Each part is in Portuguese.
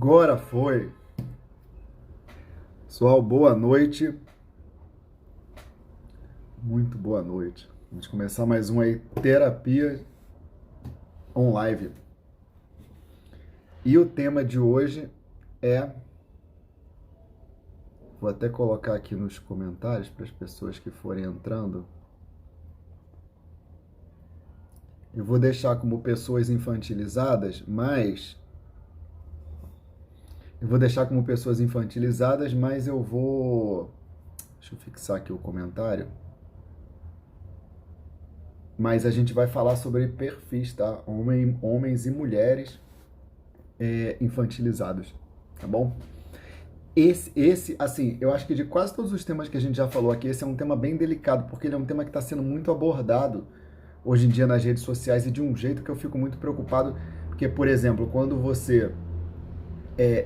Agora foi. Pessoal, boa noite. Muito boa noite. Vamos começar mais um aí, Terapia on Live. E o tema de hoje é. Vou até colocar aqui nos comentários para as pessoas que forem entrando. Eu vou deixar como pessoas infantilizadas, mas. Eu vou deixar como pessoas infantilizadas, mas eu vou. Deixa eu fixar aqui o comentário. Mas a gente vai falar sobre perfis, tá? Homens e mulheres infantilizados, tá bom? Assim, eu acho que de quase todos os temas que a gente já falou aqui, esse é um tema bem delicado, porque ele é um tema que está sendo muito abordado hoje em dia nas redes sociais e de um jeito que eu fico muito preocupado, porque, por exemplo, quando você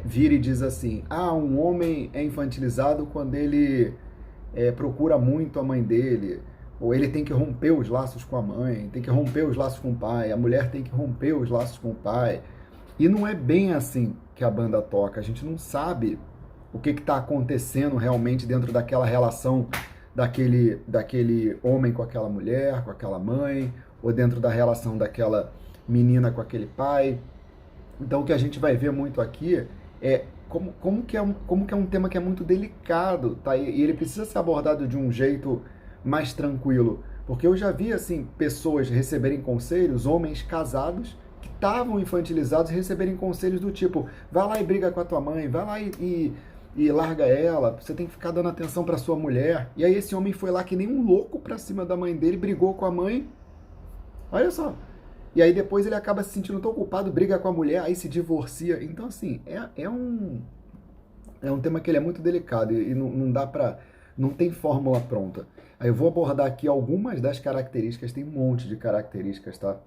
vira e diz assim, um homem é infantilizado quando ele procura muito a mãe dele, ou ele tem que romper os laços com a mãe, tem que romper os laços com o pai, a mulher tem que romper os laços com o pai. E não é bem assim que a banda toca, a gente não sabe o que está acontecendo realmente dentro daquela relação daquele homem com aquela mulher, com aquela mãe, ou dentro da relação daquela menina com aquele pai. Então o que a gente vai ver muito aqui é como que é um tema que é muito delicado, tá? E ele precisa ser abordado de um jeito mais tranquilo. Porque eu já vi, assim, pessoas receberem conselhos, homens casados, que estavam infantilizados, receberem conselhos do tipo, vai lá e briga com a tua mãe, vai lá e larga ela, você tem que ficar dando atenção para sua mulher. E aí esse homem foi lá que nem um louco pra cima da mãe dele, brigou com a mãe. Olha só. E aí depois ele acaba se sentindo tão culpado, briga com a mulher, aí se divorcia. Então, assim, é um tema que ele é muito delicado e não dá pra. Não tem fórmula pronta. Aí eu vou abordar aqui algumas das características, tem um monte de características, tá?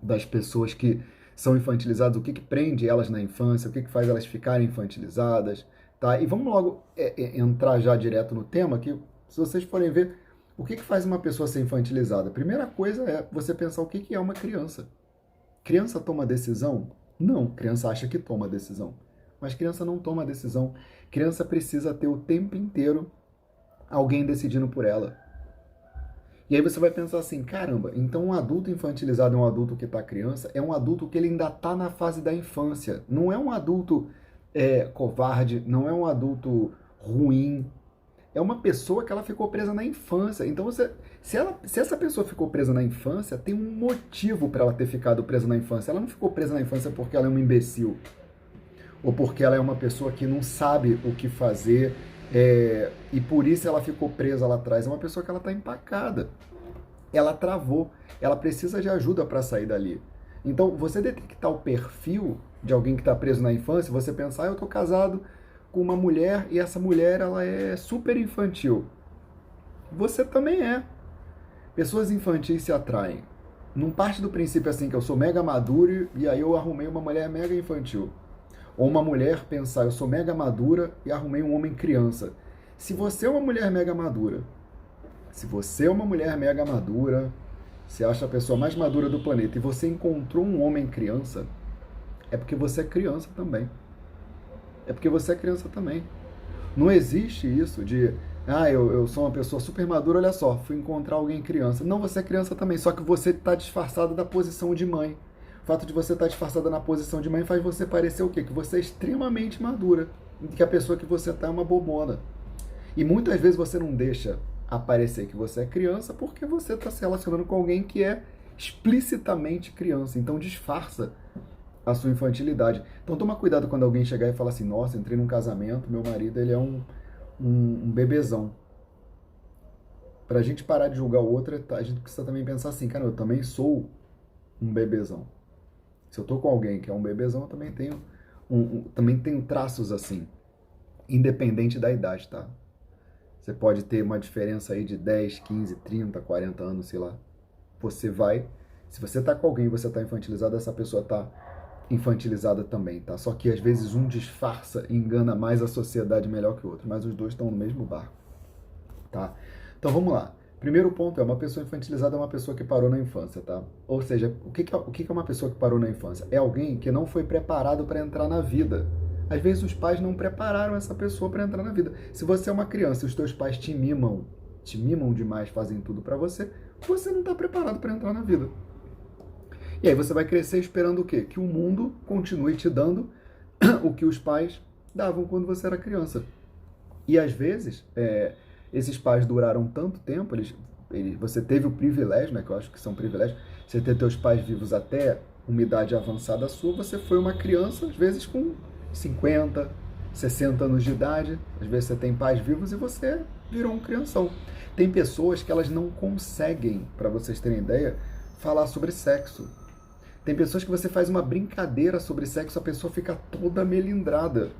Das pessoas que são infantilizadas, o que prende elas na infância, o que faz elas ficarem infantilizadas, tá? E vamos logo entrar já direto no tema, que se vocês forem ver, o que faz uma pessoa ser infantilizada? A primeira coisa é você pensar o que é uma criança. Criança toma decisão? Não, criança acha que toma decisão. Mas criança não toma decisão. Criança precisa ter o tempo inteiro alguém decidindo por ela. E aí você vai pensar assim, caramba, então um adulto infantilizado é um adulto que está criança, é um adulto que ele ainda está na fase da infância. Não é um adulto covarde, não é um adulto ruim. É uma pessoa que ela ficou presa na infância. Então se essa pessoa ficou presa na infância, tem um motivo para ela ter ficado presa na infância. Ela não ficou presa na infância porque ela é um imbecil ou porque ela é uma pessoa que não sabe o que fazer e por isso ela ficou presa lá atrás. É uma pessoa que ela está empacada, ela travou, ela precisa de ajuda para sair dali. Então, você detectar o perfil de alguém que está preso na infância, você pensar, eu estou casado com uma mulher e essa mulher ela é super infantil. Você também é. Pessoas infantis se atraem. Não parte do princípio assim que eu sou mega maduro e aí eu arrumei uma mulher mega infantil. Ou uma mulher pensar, eu sou mega madura e arrumei um homem criança. Se você é uma mulher mega madura, se você é uma mulher mega madura, você acha a pessoa mais madura do planeta e você encontrou um homem criança, é porque você é criança também. É porque você é criança também. Não existe isso de, eu sou uma pessoa super madura, olha só, fui encontrar alguém criança. Não, você é criança também, só que você está disfarçado da posição de mãe. O fato de você estar disfarçada na posição de mãe faz você parecer o quê? Que você é extremamente madura. E que a pessoa que você está é uma bobona. E muitas vezes você não deixa aparecer que você é criança porque você está se relacionando com alguém que é explicitamente criança. Então disfarça a sua infantilidade. Então toma cuidado quando alguém chegar e falar assim, nossa, entrei num casamento, meu marido ele é um bebezão. Pra gente parar de julgar o outro, a gente precisa também pensar assim, cara, eu também sou um bebezão. Se eu tô com alguém que é um bebezão, eu também também tenho traços assim, independente da idade, tá? Você pode ter uma diferença aí de 10, 15, 30, 40 anos, sei lá. Se você tá com alguém e você tá infantilizado, essa pessoa tá infantilizada também, tá? Só que às vezes um disfarça e engana mais a sociedade melhor que o outro, mas os dois estão no mesmo barco, tá? Então vamos lá. Primeiro ponto é, uma pessoa infantilizada é uma pessoa que parou na infância, tá? Ou seja, o que é uma pessoa que parou na infância? É alguém que não foi preparado para entrar na vida. Às vezes os pais não prepararam essa pessoa para entrar na vida. Se você é uma criança e os teus pais te mimam demais, fazem tudo para você, você não está preparado para entrar na vida. E aí você vai crescer esperando o quê? Que o mundo continue te dando o que os pais davam quando você era criança. E às vezes, esses pais duraram tanto tempo, você teve o privilégio, né, que eu acho que são privilégios, você ter teus pais vivos até uma idade avançada sua, você foi uma criança, às vezes com 50, 60 anos de idade, às vezes você tem pais vivos e você virou um crianção. Tem pessoas que elas não conseguem, para vocês terem ideia, falar sobre sexo. Tem pessoas que você faz uma brincadeira sobre sexo, a pessoa fica toda melindrada.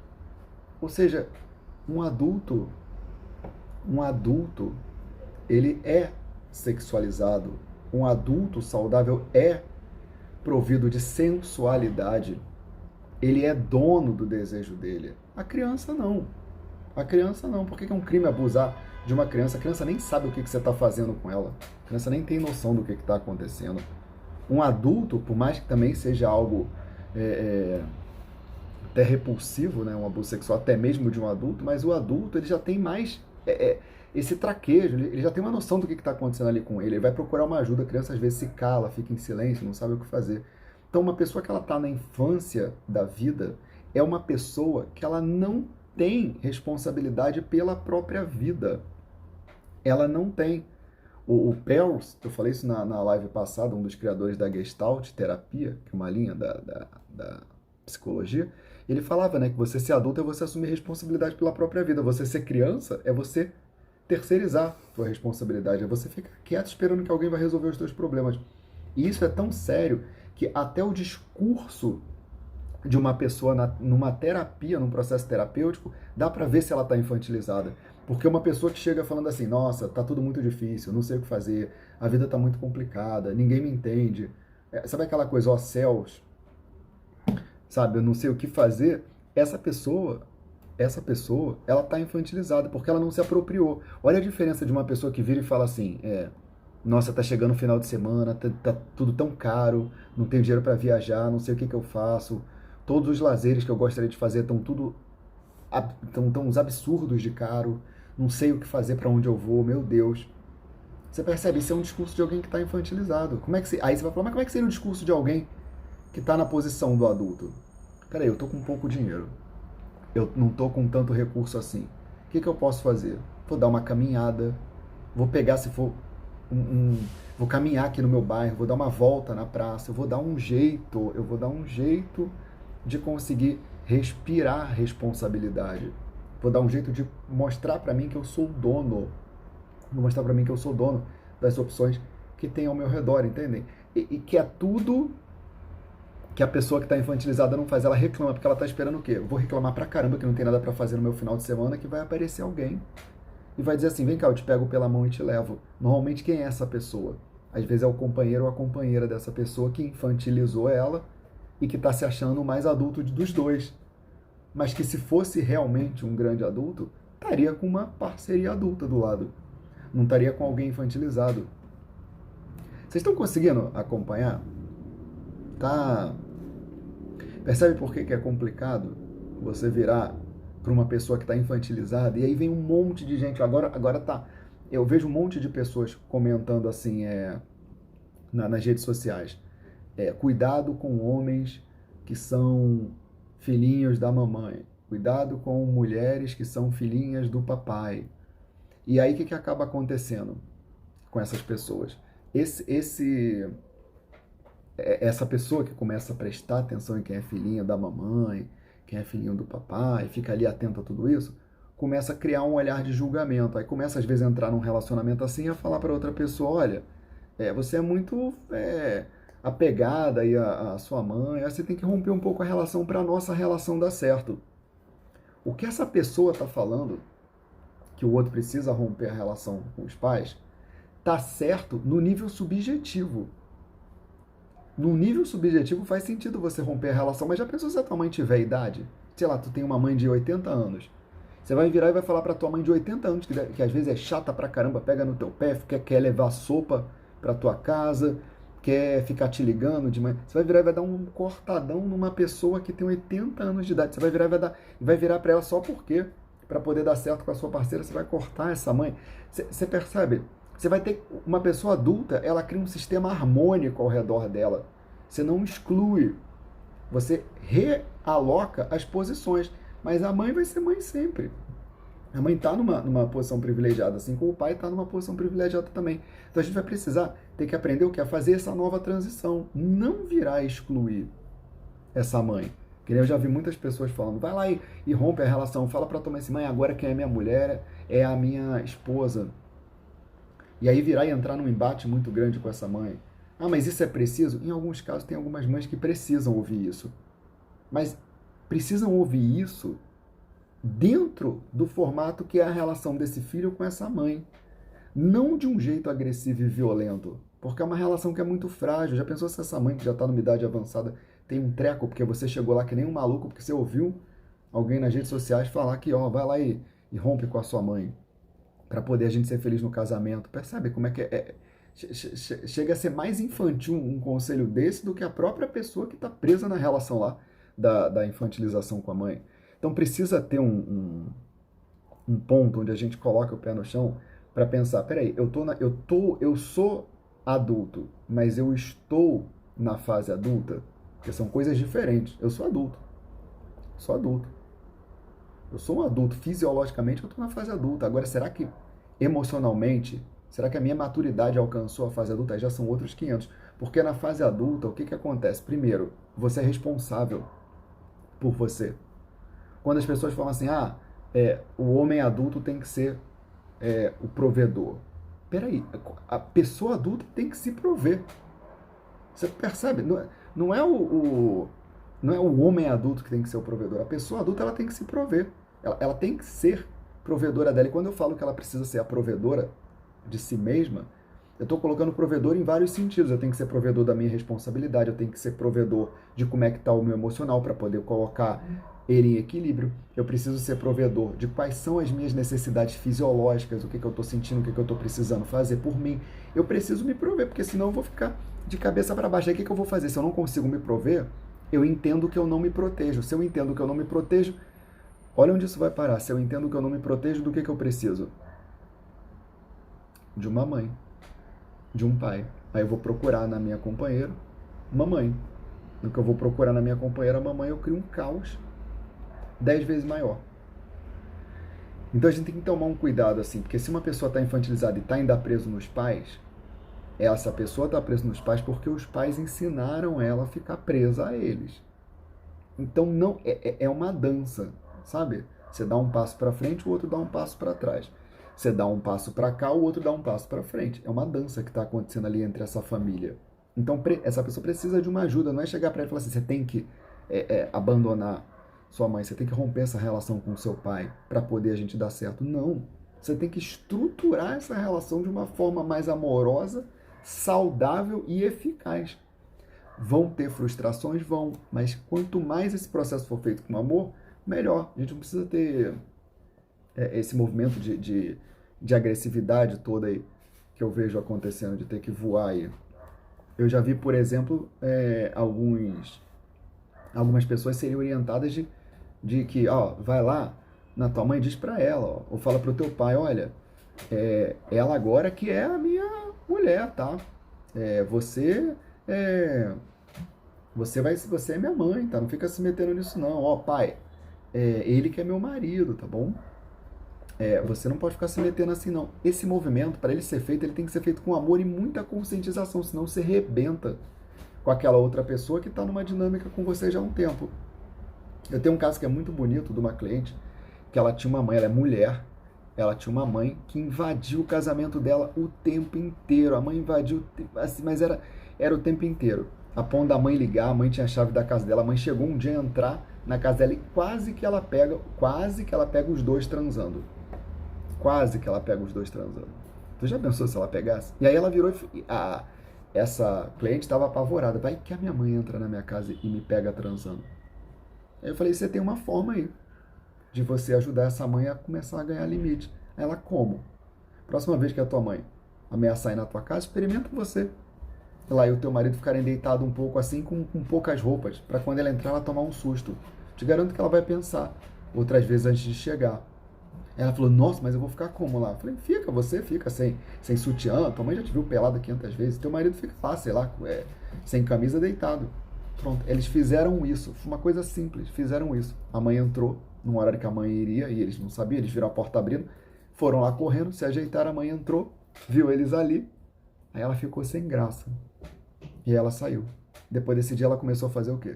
Ou seja, um adulto, ele é sexualizado. Um adulto saudável é provido de sensualidade. Ele é dono do desejo dele. A criança não. A criança não. Por que é um crime abusar de uma criança? A criança nem sabe o que você está fazendo com ela. A criança nem tem noção do que está acontecendo. Um adulto, por mais que também seja algo até repulsivo, né, um abuso sexual até mesmo de um adulto, mas o adulto ele já tem mais esse traquejo, ele já tem uma noção do que está acontecendo ali com ele, ele vai procurar uma ajuda, a criança às vezes se cala, fica em silêncio, não sabe o que fazer. Então uma pessoa que ela está na infância da vida é uma pessoa que ela não tem responsabilidade pela própria vida. Ela não tem. O Perls, eu falei isso na live passada, um dos criadores da Gestalt terapia, que é uma linha da psicologia, ele falava, né, que você ser adulto é você assumir responsabilidade pela própria vida. Você ser criança é você terceirizar a sua responsabilidade, é você ficar quieto esperando que alguém vai resolver os seus problemas. E isso é tão sério que até o discurso de uma pessoa numa terapia, num processo terapêutico, dá para ver se ela está infantilizada. Porque uma pessoa que chega falando assim, nossa, tá tudo muito difícil, não sei o que fazer, a vida tá muito complicada, ninguém me entende. Sabe aquela coisa, ó céus, sabe, eu não sei o que fazer? Essa pessoa, ela tá infantilizada, porque ela não se apropriou. Olha a diferença de uma pessoa que vira e fala assim, nossa, tá chegando o final de semana, tá tudo tão caro, não tenho dinheiro para viajar, não sei o que eu faço, todos os lazeres que eu gostaria de fazer estão tão uns absurdos de caro, não sei o que fazer, para onde eu vou, meu Deus. Você percebe, isso é um discurso de alguém que está infantilizado. Aí você vai falar, mas como é que seria o discurso de alguém que está na posição do adulto? Peraí, eu tô com pouco dinheiro, eu não tô com tanto recurso assim, o que eu posso fazer? Vou dar uma caminhada, vou pegar, se for vou caminhar aqui no meu bairro, vou dar uma volta na praça, eu vou dar um jeito de conseguir respirar responsabilidade. Vou dar um jeito de mostrar para mim que eu sou dono. Vou mostrar para mim que eu sou dono das opções que tem ao meu redor, entendem? E que é tudo que a pessoa que está infantilizada não faz. Ela reclama, porque ela está esperando o quê? Eu vou reclamar pra caramba que não tem nada para fazer no meu final de semana, que vai aparecer alguém e vai dizer assim, vem cá, eu te pego pela mão e te levo. Normalmente quem é essa pessoa? Às vezes é o companheiro ou a companheira dessa pessoa que infantilizou ela e que está se achando o mais adulto dos dois. Mas que se fosse realmente um grande adulto, estaria com uma parceria adulta do lado. Não estaria com alguém infantilizado. Vocês estão conseguindo acompanhar? Tá? Percebe por que é complicado você virar para uma pessoa que está infantilizada? E aí vem um monte de gente. Agora tá. Eu vejo um monte de pessoas comentando assim nas redes sociais. Cuidado com homens que são filhinhos da mamãe. Cuidado com mulheres que são filhinhas do papai. E aí o que acaba acontecendo com essas pessoas? Essa pessoa que começa a prestar atenção em quem é filhinha da mamãe, quem é filhinho do papai, fica ali atento a tudo isso, começa a criar um olhar de julgamento. Aí começa às vezes a entrar num relacionamento assim e a falar para outra pessoa, olha, você é muito apegada aí à sua mãe, aí você tem que romper um pouco a relação para a nossa relação dar certo. O que essa pessoa está falando, que o outro precisa romper a relação com os pais, tá certo no nível subjetivo. No nível subjetivo faz sentido você romper a relação, mas já pensou se a tua mãe tiver idade? Sei lá, tu tem uma mãe de 80 anos. Você vai virar e vai falar pra tua mãe de 80 anos, que às vezes é chata pra caramba, pega no teu pé, quer levar sopa pra tua casa, quer ficar te ligando de manhã. Você vai virar e vai dar um cortadão numa pessoa que tem 80 anos de idade. Você vai virar e vai virar pra ela só porque, pra poder dar certo com a sua parceira, você vai cortar essa mãe. Você percebe? Você vai ter uma pessoa adulta, ela cria um sistema harmônico ao redor dela. Você não exclui, você realoca as posições. Mas a mãe vai ser mãe sempre. A mãe está numa posição privilegiada, assim como o pai está numa posição privilegiada também. Então a gente vai precisar ter que aprender o que é fazer essa nova transição. Não virar excluir essa mãe. Que nem eu já vi muitas pessoas falando, vai lá e rompe a relação, fala pra tua mãe assim, mãe, agora quem é minha mulher é a minha esposa. E aí virar e entrar num embate muito grande com essa mãe. Ah, mas isso é preciso? Em alguns casos tem algumas mães que precisam ouvir isso. Mas precisam ouvir isso dentro do formato que é a relação desse filho com essa mãe. Não de um jeito agressivo e violento, porque é uma relação que é muito frágil. Já pensou se essa mãe que já está numa idade avançada tem um treco porque você chegou lá que nem um maluco, porque você ouviu alguém nas redes sociais falar que, ó, vai lá e rompe com a sua mãe para poder a gente ser feliz no casamento. Percebe como é que chega a ser mais infantil um conselho desse do que a própria pessoa que está presa na relação lá da infantilização com a mãe. Então precisa ter um ponto onde a gente coloca o pé no chão para pensar, peraí, eu sou adulto, mas eu estou na fase adulta, porque são coisas diferentes. Eu sou adulto, sou adulto. Eu sou um adulto, fisiologicamente eu estou na fase adulta. Agora, será que emocionalmente, será que a minha maturidade alcançou a fase adulta? Aí já são outros 500. Porque na fase adulta, o que acontece? Primeiro, você é responsável por você. Quando as pessoas falam assim, o homem adulto tem que ser o provedor. Peraí, a pessoa adulta tem que se prover. Você percebe? Não é não é o homem adulto que tem que ser o provedor. A pessoa adulta ela tem que se prover. Ela tem que ser provedora dela. E quando eu falo que ela precisa ser a provedora de si mesma, eu estou colocando provedor em vários sentidos. Eu tenho que ser provedor da minha responsabilidade, eu tenho que ser provedor de como é que está o meu emocional para poder colocar ele em equilíbrio. Eu preciso ser provedor de quais são as minhas necessidades fisiológicas, o que eu estou sentindo, o que eu estou precisando fazer por mim. Eu preciso me prover, porque senão eu vou ficar de cabeça para baixo. Aí o que eu vou fazer? Se eu não consigo me prover, eu entendo que eu não me protejo. Se eu entendo que eu não me protejo, olha onde isso vai parar. Se eu entendo que eu não me protejo, do que eu preciso? De uma mãe, de um pai. Aí eu vou procurar na minha companheira uma mãe. No que eu vou procurar na minha companheira mamãe, eu crio um caos 10 vezes maior. Então a gente tem que tomar um cuidado assim, porque se uma pessoa está infantilizada e está ainda preso nos pais, essa pessoa está presa nos pais porque os pais ensinaram ela a ficar presa a eles. Então não é uma dança, sabe? Você dá um passo para frente, o outro dá um passo para trás. Você dá um passo para cá, o outro dá um passo para frente. É uma dança que está acontecendo ali entre essa família. Então essa pessoa precisa de uma ajuda, não é chegar para ela e falar assim, você tem que abandonar sua mãe, você tem que romper essa relação com o seu pai para poder a gente dar certo. Não, você tem que estruturar essa relação de uma forma mais amorosa, saudável e eficaz. Vão ter frustrações? Vão, mas quanto mais esse processo for feito com amor, melhor. A gente não precisa ter esse movimento de agressividade toda aí que eu vejo acontecendo, de ter que voar aí. Eu já vi, por exemplo, algumas pessoas serem orientadas de que, ó, vai lá na tua mãe, diz pra ela, ó, ou fala pro teu pai, olha, ela agora que é a minha mulher, tá? Você é minha mãe, tá? Não fica se metendo nisso não. Ó, pai, ele que é meu marido, tá bom? Você não pode ficar se metendo assim não. Esse movimento, para ele ser feito, ele tem que ser feito com amor e muita conscientização, senão você rebenta com aquela outra pessoa que está numa dinâmica com você já há um tempo. Eu tenho um caso que é muito bonito de uma cliente, que ela tinha uma mãe, ela é mulher, ela tinha uma mãe que invadiu o casamento dela o tempo inteiro. A mãe invadiu, assim, mas era o tempo inteiro. A ponto da mãe ligar, a mãe tinha a chave da casa dela, a mãe chegou um dia a entrar na casa dela e quase que ela pega os dois transando. Quase que ela pega os dois transando. Tu já pensou se ela pegasse? E aí ela virou essa cliente estava apavorada. Vai que a minha mãe entra na minha casa e me pega transando. Aí eu falei, você tem uma forma aí de você ajudar essa mãe a começar a ganhar limite. Ela, como? Próxima vez que a tua mãe ameaçar ir na tua casa, experimenta você. Lá e o teu marido ficarem deitado um pouco assim, com poucas roupas, para quando ela entrar, ela tomar um susto. Te garanto que ela vai pensar outras vezes antes de chegar. Ela falou, nossa, mas eu vou ficar como lá? Eu falei, fica, você fica sem sutiã, tua mãe já te viu pelada 500 vezes, teu marido fica lá, sei lá, sem camisa, deitado. Pronto, eles fizeram isso, foi uma coisa simples, fizeram isso. A mãe entrou num horário que a mãe iria, e eles não sabiam, eles viram a porta abrindo, foram lá correndo, se ajeitaram, a mãe entrou, viu eles ali, aí ela ficou sem graça. E ela saiu. Depois desse dia ela começou a fazer o quê?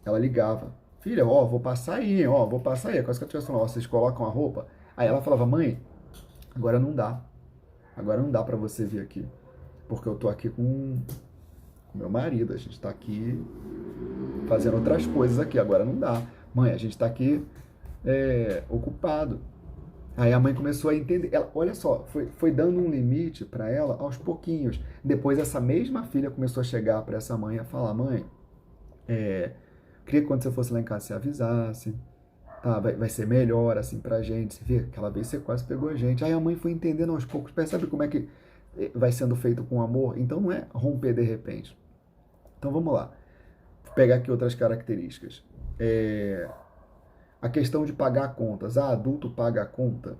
Ela ligava. Filha, ó, vou passar aí, ó, vou passar aí. Quase que eu tivesse falando, ó, vocês colocam a roupa. Aí ela falava, mãe, agora não dá. Agora não dá pra você vir aqui. Porque eu tô aqui com meu marido. A gente tá aqui fazendo outras coisas aqui. Agora não dá. Mãe, a gente tá aqui ocupado. Aí a mãe começou a entender. Ela, olha só, foi dando um limite para ela aos pouquinhos. Depois essa mesma filha começou a chegar para essa mãe a falar, mãe, queria que quando você fosse lá em casa você avisasse, tá? Vai ser melhor assim pra gente. Você vê, aquela vez você quase pegou a gente. Aí a mãe foi entendendo aos poucos. Percebe como é que vai sendo feito com amor? Então não é romper de repente. Então vamos lá. Vou pegar aqui outras características. A questão de pagar contas. Adulto paga a conta.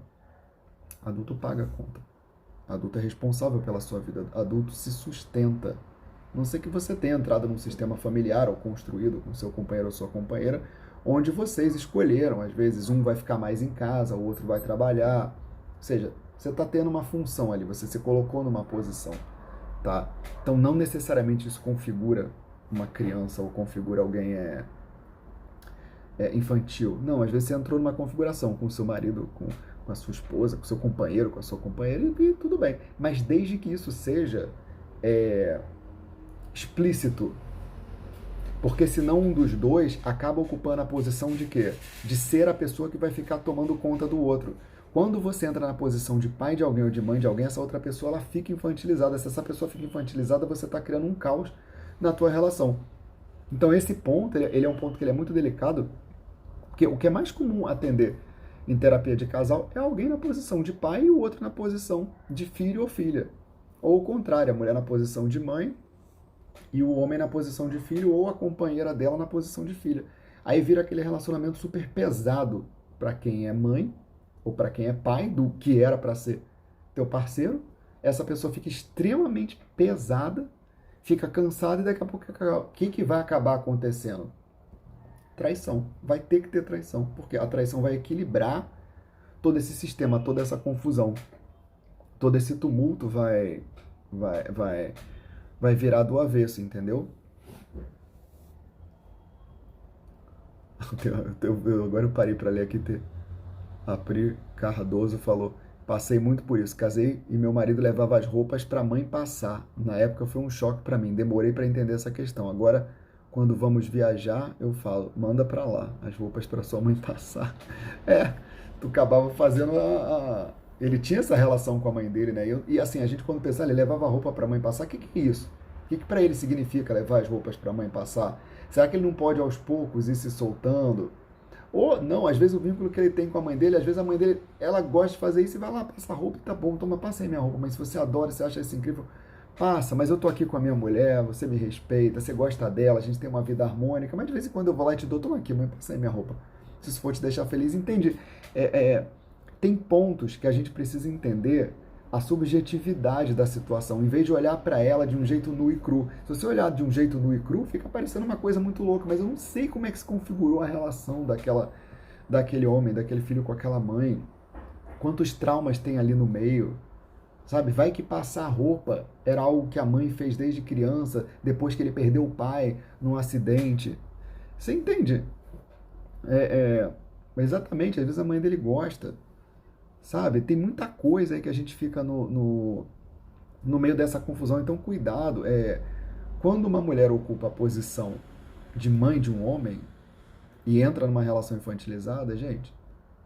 Adulto paga a conta. Adulto é responsável pela sua vida. Adulto se sustenta. A não ser que você tenha entrado num sistema familiar ou construído com seu companheiro ou sua companheira, onde vocês escolheram. Às vezes um vai ficar mais em casa, o outro vai trabalhar. Ou seja, você está tendo uma função ali, você se colocou numa posição. Tá? Então não necessariamente isso configura uma criança ou configura alguém infantil. Não, às vezes você entrou numa configuração com o seu marido, com a sua esposa, com o seu companheiro, com a sua companheira, e tudo bem. Mas desde que isso seja explícito. Porque senão um dos dois acaba ocupando a posição de quê? De ser a pessoa que vai ficar tomando conta do outro. Quando você entra na posição de pai de alguém ou de mãe de alguém, essa outra pessoa ela fica infantilizada. Se essa pessoa fica infantilizada, você está criando um caos na tua relação. Então esse ponto, ele é um ponto que ele é muito delicado, porque o que é mais comum atender em terapia de casal é alguém na posição de pai e o outro na posição de filho ou filha. Ou o contrário, a mulher na posição de mãe e o homem na posição de filho ou a companheira dela na posição de filha. Aí vira aquele relacionamento super pesado para quem é mãe ou para quem é pai do que era para ser teu parceiro. Essa pessoa fica extremamente pesada, fica cansada e daqui a pouco o que vai acabar acontecendo? Traição. Vai ter que ter traição, porque a traição vai equilibrar todo esse sistema, toda essa confusão. Todo esse tumulto vai virar do avesso, entendeu? Agora eu parei para ler aqui. A Pri Cardoso falou: passei muito por isso. Casei e meu marido levava as roupas para a mãe passar. Na época foi um choque para mim. Demorei para entender essa questão. Agora, quando vamos viajar, eu falo: manda para lá as roupas para sua mãe passar. Tu acabava fazendo Ele tinha essa relação com a mãe dele, né? E assim, a gente quando pensava, ele levava a roupa para a mãe passar. O que é isso? O que para ele significa levar as roupas para a mãe passar? Será que ele não pode aos poucos ir se soltando? Ou não, às vezes o vínculo que ele tem com a mãe dele, às vezes a mãe dele, ela gosta de fazer isso e vai lá, passa a roupa, tá bom, toma, passa aí minha roupa. Mas se você adora, você acha isso incrível, passa, mas eu tô aqui com a minha mulher, você me respeita, você gosta dela, a gente tem uma vida harmônica, mas de vez em quando eu vou lá e te dou, toma aqui, mãe, passa aí minha roupa. Se isso for te deixar feliz, entende? Tem pontos que a gente precisa entender a subjetividade da situação, em vez de olhar para ela de um jeito nu e cru. Se você olhar de um jeito nu e cru, fica parecendo uma coisa muito louca, mas eu não sei como é que se configurou a relação daquele homem, daquele filho com aquela mãe. Quantos traumas tem ali no meio, sabe? Vai que passar roupa era algo que a mãe fez desde criança, depois que ele perdeu o pai num acidente. Você entende? Exatamente, às vezes a mãe dele gosta. Sabe? Tem muita coisa aí que a gente fica no meio dessa confusão. Então, cuidado. Quando uma mulher ocupa a posição de mãe de um homem e entra numa relação infantilizada, gente,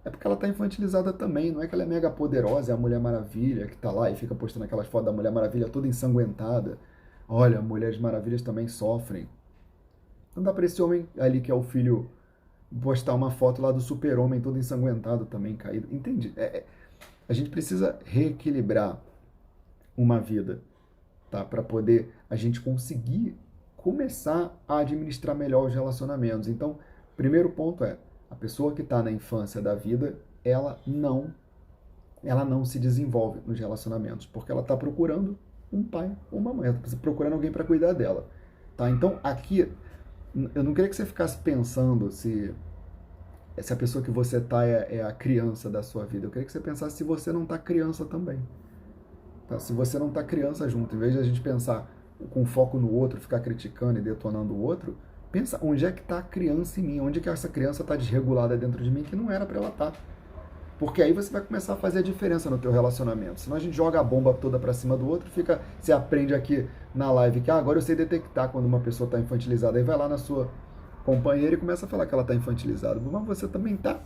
é porque ela está infantilizada também. Não é que ela é mega poderosa, é a Mulher Maravilha que está lá e fica postando aquelas fotos da Mulher Maravilha toda ensanguentada. Olha, Mulheres Maravilhas também sofrem. Não dá para esse homem ali que é o filho postar uma foto lá do super-homem todo ensanguentado também, caído. Entende? A gente precisa reequilibrar uma vida, tá? Para poder a gente conseguir começar a administrar melhor os relacionamentos. Então, primeiro ponto é, a pessoa que está na infância da vida, ela não se desenvolve nos relacionamentos, porque ela está procurando um pai ou uma mãe, ela está procurando alguém para cuidar dela, tá? Então, aqui, eu não queria que você ficasse pensando se a pessoa que você tá é a criança da sua vida. Eu queria que você pensasse se você não tá criança também. Tá? Se você não tá criança junto, em vez de a gente pensar com foco no outro, ficar criticando e detonando o outro, pensa onde é que tá a criança em mim, onde é que essa criança tá desregulada dentro de mim que não era para ela estar. Porque aí você vai começar a fazer a diferença no teu relacionamento. Senão a gente joga a bomba toda para cima do outro, você aprende aqui na live que agora eu sei detectar quando uma pessoa está infantilizada. Aí vai lá na sua companheira e começa a falar que ela está infantilizada. Mas você também tá.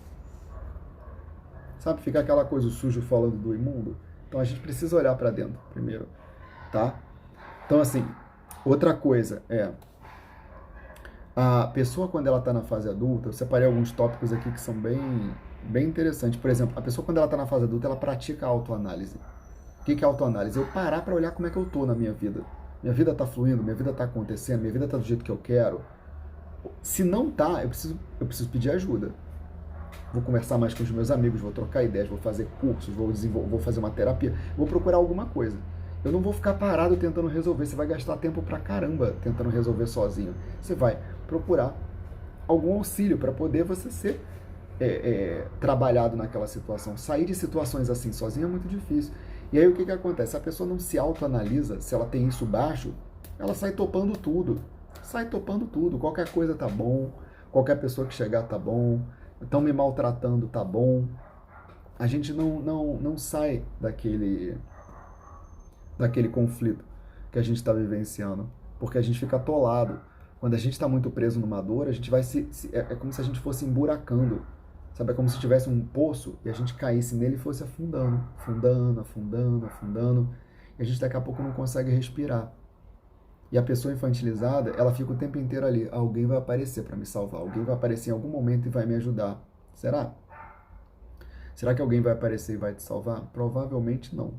Sabe, fica aquela coisa sujo falando do imundo. Então a gente precisa olhar para dentro primeiro, tá? Então assim, outra coisa é a pessoa quando ela está na fase adulta, eu separei alguns tópicos aqui que são bem interessantes. Por exemplo, a pessoa quando ela está na fase adulta, ela pratica a autoanálise. O que é autoanálise? Eu parar para olhar como é que eu tô na minha vida. Minha vida está fluindo, minha vida está acontecendo, minha vida está do jeito que eu quero. Se não tá, eu preciso pedir ajuda. Vou conversar mais com os meus amigos, vou trocar ideias, vou fazer cursos, vou fazer uma terapia, vou procurar alguma coisa. Eu não vou ficar parado tentando resolver, você vai gastar tempo pra caramba tentando resolver sozinho. Você vai procurar algum auxílio para poder você ser trabalhado naquela situação. Sair de situações assim sozinho é muito difícil. E aí o que acontece? Se a pessoa não se autoanalisa, se ela tem isso baixo, ela sai topando tudo. Sai topando tudo. Qualquer coisa tá bom, qualquer pessoa que chegar tá bom, estão me maltratando tá bom. A gente não sai daquele conflito que a gente está vivenciando, porque a gente fica atolado. Quando a gente está muito preso numa dor, a gente vai é como se a gente fosse emburacando. Sabe, é como se tivesse um poço e a gente caísse nele e fosse afundando, afundando, afundando, afundando. E a gente daqui a pouco não consegue respirar. E a pessoa infantilizada, ela fica o tempo inteiro ali. Alguém vai aparecer para me salvar. Alguém vai aparecer em algum momento e vai me ajudar. Será? Será que alguém vai aparecer e vai te salvar? Provavelmente não.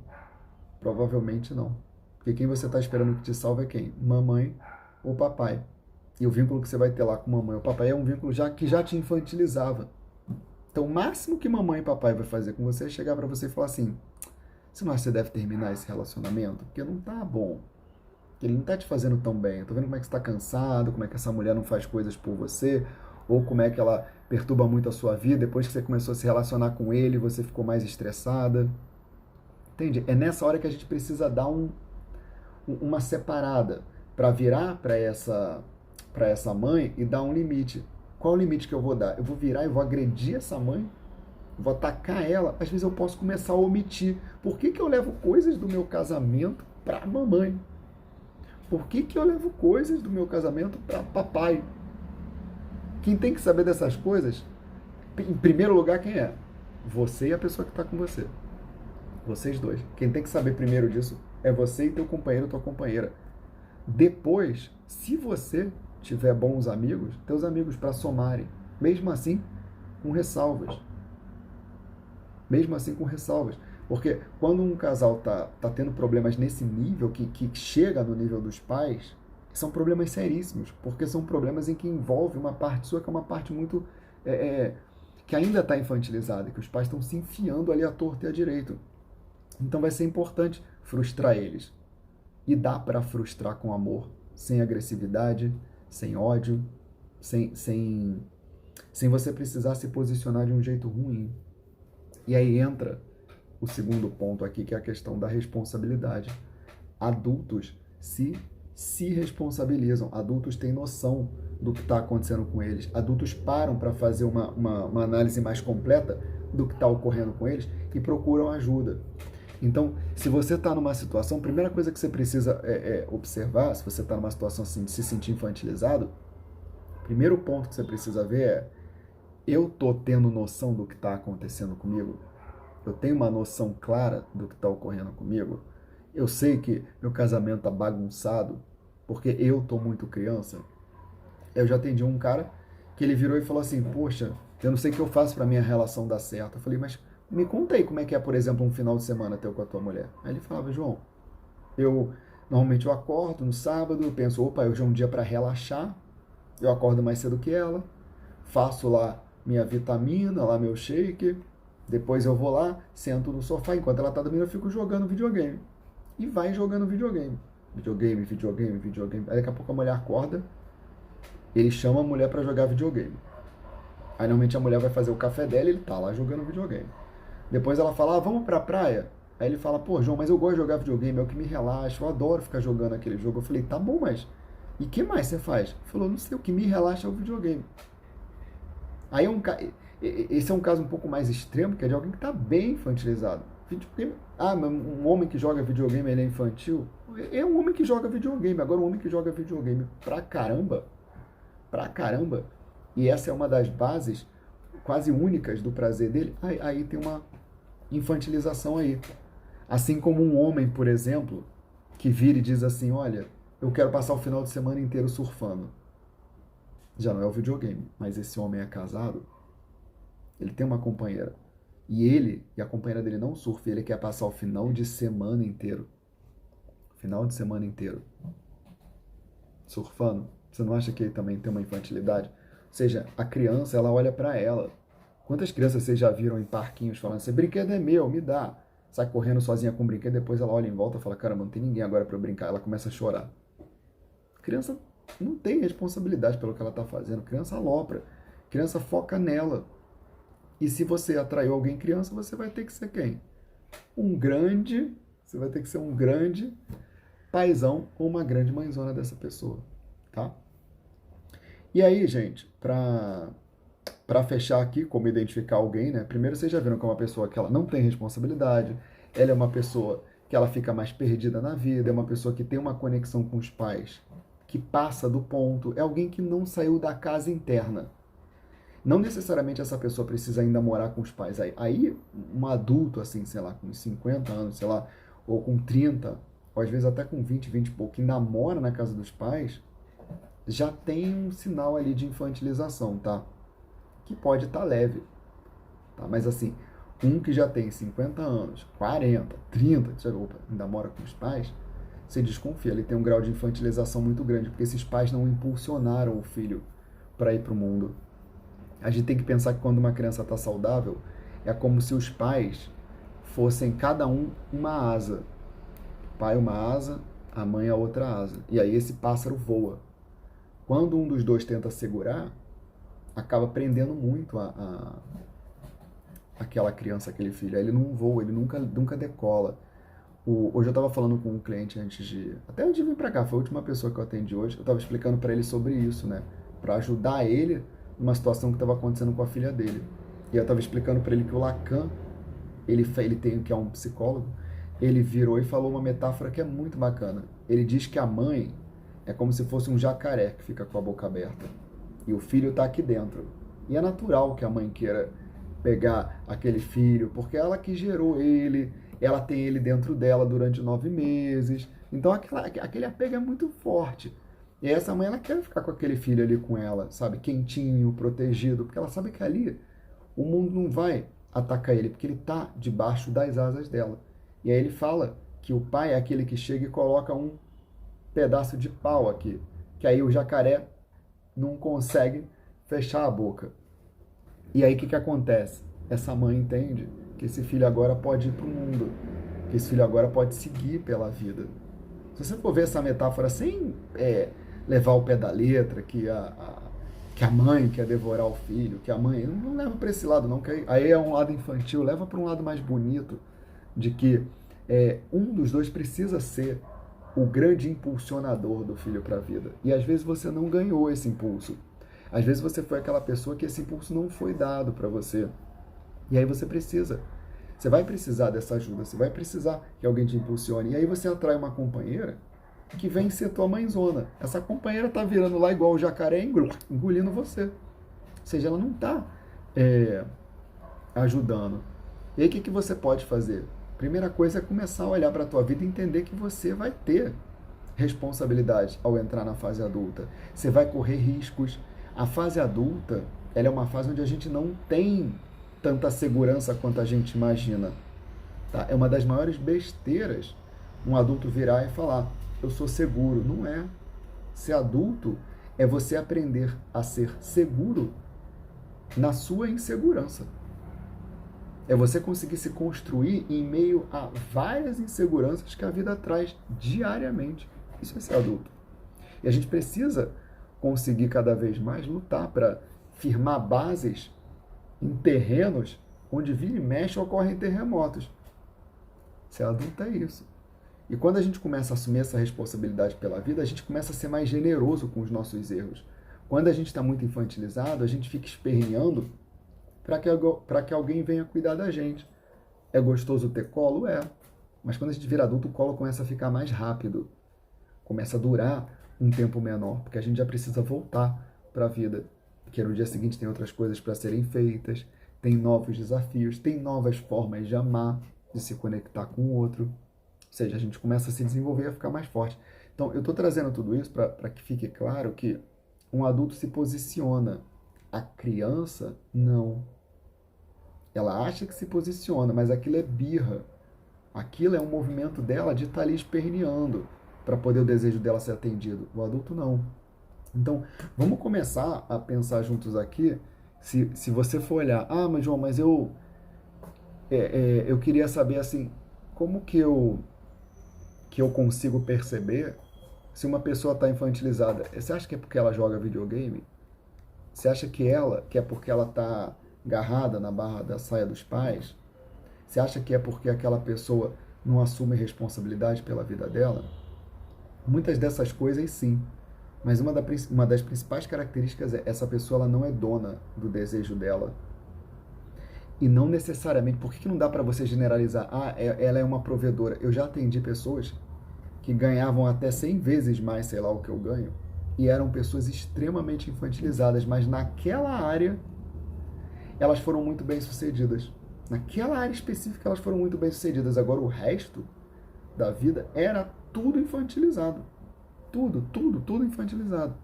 Provavelmente não. Porque quem você está esperando que te salve é quem? Mamãe ou papai. E o vínculo que você vai ter lá com mamãe ou papai é um vínculo que já te infantilizava. Então, o máximo que mamãe e papai vai fazer com você é chegar para você e falar assim: você não acha que você deve terminar esse relacionamento? Porque não tá bom. Porque ele não tá te fazendo tão bem. Eu tô vendo como é que você tá cansado, como é que essa mulher não faz coisas por você, ou como é que ela perturba muito a sua vida. Depois que você começou a se relacionar com ele, você ficou mais estressada. Entende? É nessa hora que a gente precisa dar uma separada para virar para essa mãe e dar um limite. Qual é o limite que eu vou dar? Eu vou virar e vou agredir essa mãe? Vou atacar ela? Às vezes eu posso começar a omitir. Por que eu levo coisas do meu casamento para a mamãe? Por que eu levo coisas do meu casamento para papai? Quem tem que saber dessas coisas, em primeiro lugar, quem é? Você e a pessoa que está com você. Vocês dois. Quem tem que saber primeiro disso é você e teu companheiro ou tua companheira. Depois, se você tiver bons amigos, teus amigos para somarem. Mesmo assim, com ressalvas. Mesmo assim, com ressalvas. Porque quando um casal tá tendo problemas nesse nível, que chega no nível dos pais, são problemas seríssimos. Porque são problemas em que envolve uma parte sua que é uma parte muito... que ainda está infantilizada, que os pais estão se enfiando ali à torta e à direita. Então vai ser importante frustrar eles. E dá para frustrar com amor, sem agressividade, sem ódio, sem você precisar se posicionar de um jeito ruim. E aí entra o segundo ponto aqui, que é a questão da responsabilidade. Adultos se responsabilizam, adultos têm noção do que está acontecendo com eles, adultos param para fazer uma análise mais completa do que está ocorrendo com eles e procuram ajuda. Então, se você está numa situação, a primeira coisa que você precisa observar, se você está numa situação assim de se sentir infantilizado, o primeiro ponto que você precisa ver é: eu estou tendo noção do que está acontecendo comigo? Eu tenho uma noção clara do que está ocorrendo comigo? Eu sei que meu casamento está bagunçado porque eu estou muito criança? Eu já atendi um cara que ele virou e falou assim, poxa, eu não sei o que eu faço pra minha relação dar certo. Eu falei, mas me conta aí como é que é, por exemplo, um final de semana teu com a tua mulher. Aí ele falava, João, eu normalmente eu acordo no sábado, eu penso, opa, hoje é um dia para relaxar, eu acordo mais cedo que ela, faço lá minha vitamina, lá meu shake, depois eu vou lá, sento no sofá, enquanto ela tá dormindo eu fico jogando videogame. E vai jogando videogame. Videogame, videogame, videogame. Aí daqui a pouco a mulher acorda, ele chama a mulher para jogar videogame. Aí normalmente a mulher vai fazer o café dela e ele tá lá jogando videogame. Depois ela fala, vamos pra praia? Aí ele fala, pô, João, mas eu gosto de jogar videogame, é o que me relaxa, eu adoro ficar jogando aquele jogo. Eu falei, tá bom, mas e o que mais você faz? Ele falou, não sei, o que me relaxa é o videogame. Aí esse é um caso um pouco mais extremo, que é de alguém que está bem infantilizado. Videogame, mas um homem que joga videogame ele é infantil? É um homem que joga videogame. Agora um homem que joga videogame pra caramba, e essa é uma das bases quase únicas do prazer dele, aí tem uma infantilização aí. Assim como um homem, por exemplo, que vira e diz assim, olha, eu quero passar o final de semana inteiro surfando. Já não é o videogame, mas esse homem é casado, ele tem uma companheira. E ele e a companheira dele não surfam, ele quer passar o final de semana inteiro. Final de semana inteiro. Surfando. Você não acha que ele também tem uma infantilidade? Ou seja, a criança, ela olha para ela. Quantas crianças vocês já viram em parquinhos falando assim, brinquedo é meu, me dá. Sai correndo sozinha com o brinquedo, depois ela olha em volta e fala, caramba, não tem ninguém agora para eu brincar. Ela começa a chorar. A criança não tem responsabilidade pelo que ela está fazendo. A criança alopra. A criança foca nela. E se você atraiu alguém criança, você vai ter que ser quem? Você vai ter que ser um grande paizão ou uma grande mãezona dessa pessoa, tá? E aí, gente, para fechar aqui, como identificar alguém, né? Primeiro vocês já viram que é uma pessoa que ela não tem responsabilidade, ela é uma pessoa que ela fica mais perdida na vida, é uma pessoa que tem uma conexão com os pais, que passa do ponto, é alguém que não saiu da casa interna. Não necessariamente essa pessoa precisa ainda morar com os pais. Aí um adulto, assim, sei lá, com 50 anos, sei lá, ou com 30, ou às vezes até com 20 e pouco, que ainda mora na casa dos pais, já tem um sinal ali de infantilização, tá? Que pode estar leve, tá? Mas assim, um que já tem 50 anos, 40, 30, opa, ainda mora com os pais, você desconfia, ele tem um grau de infantilização muito grande, porque esses pais não impulsionaram o filho para ir para o mundo. A gente tem que pensar que quando uma criança está saudável, é como se os pais fossem cada um uma asa. O pai uma asa, a mãe a outra asa. E aí esse pássaro voa. Quando um dos dois tenta segurar, acaba prendendo muito aquela criança, aquele filho. Aí ele não voa, ele nunca decola. Hoje eu estava falando com um cliente até antes de vir para cá, foi a última pessoa que eu atendi hoje, eu estava explicando para ele sobre isso, né? Para ajudar ele numa situação que estava acontecendo com a filha dele. E eu estava explicando para ele que o Lacan, ele tem, que é um psicólogo, ele virou e falou uma metáfora que é muito bacana. Ele diz que a mãe é como se fosse um jacaré que fica com a boca aberta. E o filho está aqui dentro. E é natural que a mãe queira pegar aquele filho, porque ela que gerou ele, ela tem ele dentro dela durante 9 meses. Então aquele apego é muito forte. E essa mãe, ela quer ficar com aquele filho ali com ela, sabe? Quentinho, protegido, porque ela sabe que ali o mundo não vai atacar ele, porque ele está debaixo das asas dela. E aí ele fala que o pai é aquele que chega e coloca um pedaço de pau aqui, que aí o jacaré não consegue fechar a boca. E aí o que acontece? Essa mãe entende que esse filho agora pode ir para o mundo, que esse filho agora pode seguir pela vida. Se você for ver essa metáfora sem levar o pé da letra, que a mãe quer devorar o filho, que a mãe não leva para esse lado não, que aí é um lado infantil, leva para um lado mais bonito, de que um dos dois precisa ser o grande impulsionador do filho para a vida. E às vezes você não ganhou esse impulso. Às vezes você foi aquela pessoa que esse impulso não foi dado para você. E aí você vai precisar dessa ajuda, você vai precisar que alguém te impulsione. E aí você atrai uma companheira que vem ser tua mãezona. Essa companheira tá virando lá igual o jacaré, engolindo você. Ou seja, ela não tá ajudando. E aí o que você pode fazer? Primeira coisa é começar a olhar para a tua vida e entender que você vai ter responsabilidade ao entrar na fase adulta. Você vai correr riscos. A fase adulta, ela é uma fase onde a gente não tem tanta segurança quanto a gente imagina. Tá? É uma das maiores besteiras um adulto virar e falar, eu sou seguro. Não é. Ser adulto é você aprender a ser seguro na sua insegurança. É você conseguir se construir em meio a várias inseguranças que a vida traz diariamente. Isso é ser adulto. E a gente precisa conseguir cada vez mais lutar para firmar bases em terrenos onde vira e mexe ocorrem terremotos. Ser adulto é isso. E quando a gente começa a assumir essa responsabilidade pela vida, a gente começa a ser mais generoso com os nossos erros. Quando a gente está muito infantilizado, a gente fica esperneando para que alguém venha cuidar da gente. É gostoso ter colo? É. Mas quando a gente vira adulto, o colo começa a ficar mais rápido. Começa a durar um tempo menor, porque a gente já precisa voltar para a vida. Porque no dia seguinte tem outras coisas para serem feitas, tem novos desafios, tem novas formas de amar, de se conectar com o outro. Ou seja, a gente começa a se desenvolver e a ficar mais forte. Então, eu estou trazendo tudo isso para que fique claro que um adulto se posiciona. A criança, não. Ela acha que se posiciona, mas aquilo é birra. Aquilo é um movimento dela de estar ali esperneando para poder o desejo dela ser atendido. O adulto não. Então, vamos começar a pensar juntos aqui. Se você for olhar, mas João, mas eu queria saber assim, como que eu consigo perceber se uma pessoa está infantilizada? Você acha que é porque ela joga videogame? Você acha que é porque ela está agarrada na barra da saia dos pais? Você acha que é porque aquela pessoa não assume responsabilidade pela vida dela? Muitas dessas coisas, sim. Mas uma das principais características é essa pessoa ela não é dona do desejo dela. E não necessariamente... Por que não dá para você generalizar? Ela é uma provedora. Eu já atendi pessoas que ganhavam até 100 vezes mais, sei lá, o que eu ganho, e eram pessoas extremamente infantilizadas, mas naquela área elas foram muito bem sucedidas. Naquela área específica elas foram muito bem sucedidas. Agora o resto da vida era tudo infantilizado. Tudo infantilizado.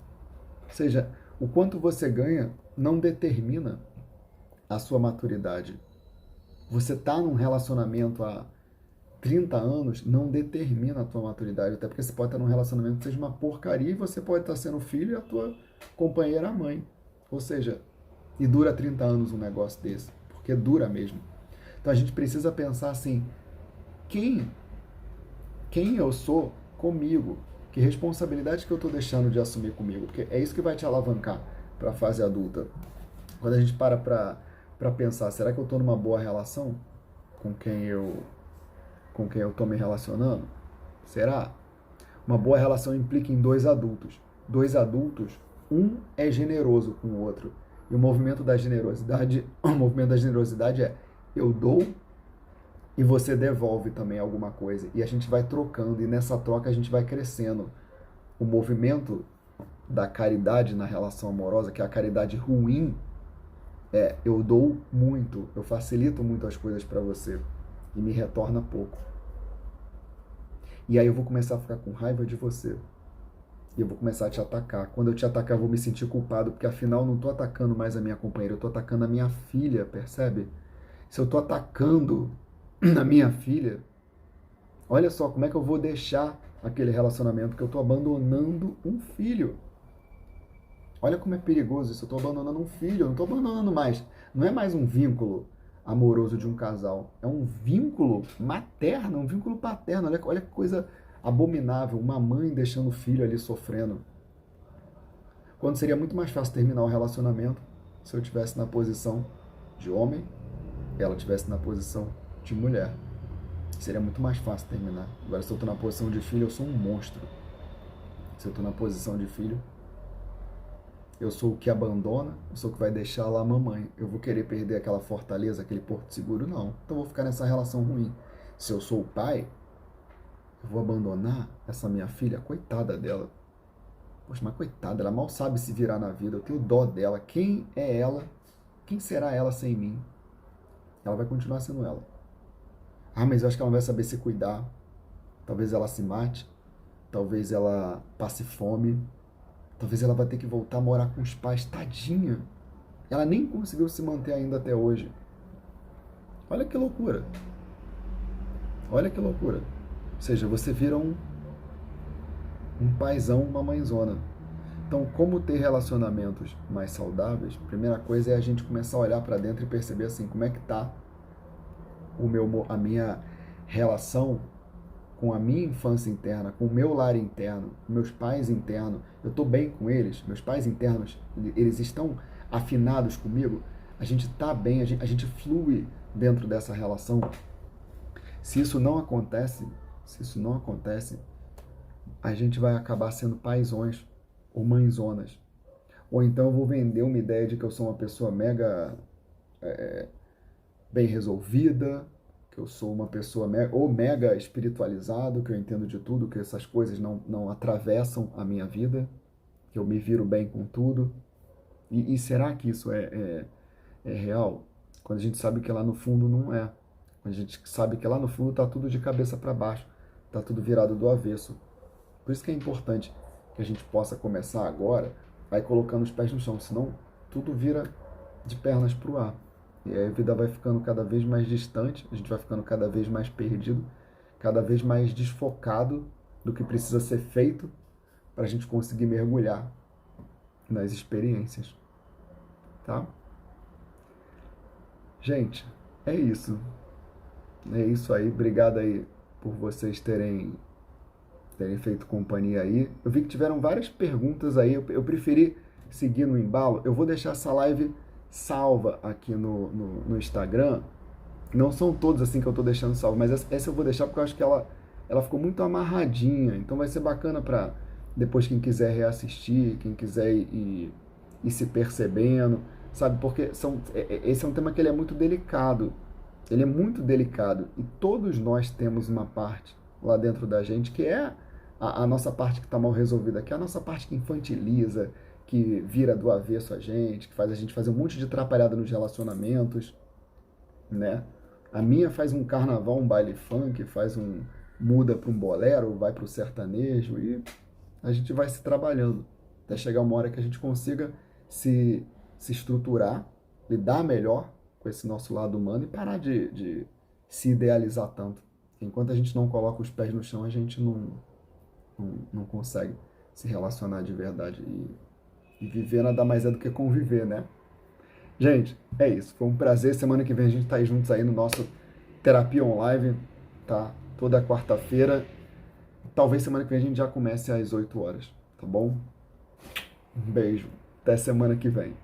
Ou seja, o quanto você ganha não determina a sua maturidade. Você tá num relacionamento há 30 anos não determina a tua maturidade, até porque você pode estar num relacionamento que seja uma porcaria e você pode estar sendo filho e a tua companheira a mãe. Ou seja, e dura 30 anos um negócio desse, porque dura mesmo. Então a gente precisa pensar assim, quem eu sou comigo? Que responsabilidade que eu estou deixando de assumir comigo? Porque é isso que vai te alavancar para a fase adulta. Quando a gente para pensar, será que eu estou numa boa relação com quem eu estou me relacionando? Será? Uma boa relação implica em dois adultos. Dois adultos, um é generoso com o outro. E o movimento da generosidade é eu dou e você devolve também alguma coisa. E a gente vai trocando, e nessa troca a gente vai crescendo. O movimento da caridade na relação amorosa, que é a caridade ruim, eu dou muito, eu facilito muito as coisas para você e me retorna pouco. E aí eu vou começar a ficar com raiva de você. E eu vou começar a te atacar. Quando eu te atacar, eu vou me sentir culpado, porque afinal eu não estou atacando mais a minha companheira, eu estou atacando a minha filha, percebe? Se eu estou atacando a minha filha, olha só como é que eu vou deixar aquele relacionamento, que eu estou abandonando um filho. Olha como é perigoso isso, eu estou abandonando um filho, eu não estou abandonando mais. Não é mais um vínculo amoroso de um casal, é um vínculo materno, um vínculo paterno. Olha que coisa abominável, uma mãe deixando o filho ali sofrendo. Quando seria muito mais fácil terminar o relacionamento se eu estivesse na posição de homem e ela estivesse na posição de mulher. Seria muito mais fácil terminar. Agora, se eu estou na posição de filho, eu sou um monstro. Se eu estou na posição de filho, eu sou o que abandona, eu sou o que vai deixar lá a mamãe. Eu vou querer perder aquela fortaleza, aquele porto seguro? Não. Então eu vou ficar nessa relação ruim. Se eu sou o pai, eu vou abandonar essa minha filha, coitada dela. Poxa, mas coitada, ela mal sabe se virar na vida, eu tenho dó dela. Quem é ela? Quem será ela sem mim? Ela vai continuar sendo ela. Mas eu acho que ela não vai saber se cuidar. Talvez ela se mate, talvez ela passe fome, Talvez ela vai ter que voltar a morar com os pais, tadinha. Ela nem conseguiu se manter ainda até hoje. Olha que loucura. Olha que loucura. Ou seja, você vira um paizão, uma mãezona. Então, como ter relacionamentos mais saudáveis? Primeira coisa é a gente começar a olhar para dentro e perceber assim, como é que tá a minha relação com a minha infância interna, com o meu lar interno, com meus pais internos. Eu estou bem com eles? Meus pais internos, eles estão afinados comigo? A gente está bem, a gente flui dentro dessa relação. Se isso não acontece, a gente vai acabar sendo paizões ou mãezonas. Ou então eu vou vender uma ideia de que eu sou uma pessoa mega bem resolvida, que eu sou uma pessoa mega espiritualizado, que eu entendo de tudo, que essas coisas não atravessam a minha vida, que eu me viro bem com tudo. E será que isso é real? Quando a gente sabe que lá no fundo não é. Quando a gente sabe que lá no fundo está tudo de cabeça para baixo, está tudo virado do avesso. Por isso que é importante que a gente possa começar agora, vai colocando os pés no chão, senão tudo vira de pernas para o ar. E aí a vida vai ficando cada vez mais distante, a gente vai ficando cada vez mais perdido, cada vez mais desfocado do que precisa ser feito para a gente conseguir mergulhar nas experiências. Tá? Gente, é isso. É isso aí. Obrigado aí por vocês terem feito companhia aí. Eu vi que tiveram várias perguntas aí. Eu preferi seguir no embalo. Eu vou deixar essa live salva aqui no Instagram. Não são todos assim que eu tô deixando salvo, mas essa eu vou deixar porque eu acho que ela ficou muito amarradinha. Então vai ser bacana para depois quem quiser reassistir, quem quiser ir se percebendo, sabe? Porque esse é um tema que ele é muito delicado. Ele é muito delicado e todos nós temos uma parte lá dentro da gente que é a nossa parte que está mal resolvida, que é a nossa parte que infantiliza, que vira do avesso a gente, que faz a gente fazer um monte de atrapalhada nos relacionamentos, né? A minha faz um carnaval, um baile funk, muda para um bolero, vai para o sertanejo e a gente vai se trabalhando até chegar uma hora que a gente consiga se estruturar, lidar melhor com esse nosso lado humano e parar de se idealizar tanto. Enquanto a gente não coloca os pés no chão, a gente não consegue se relacionar de verdade. E viver nada mais é do que conviver, né? Gente, é isso. Foi um prazer. Semana que vem a gente tá aí juntos aí no nosso Terapia Online, tá? Toda quarta-feira. Talvez semana que vem a gente já comece às 8 horas, tá bom? Um beijo. Até semana que vem.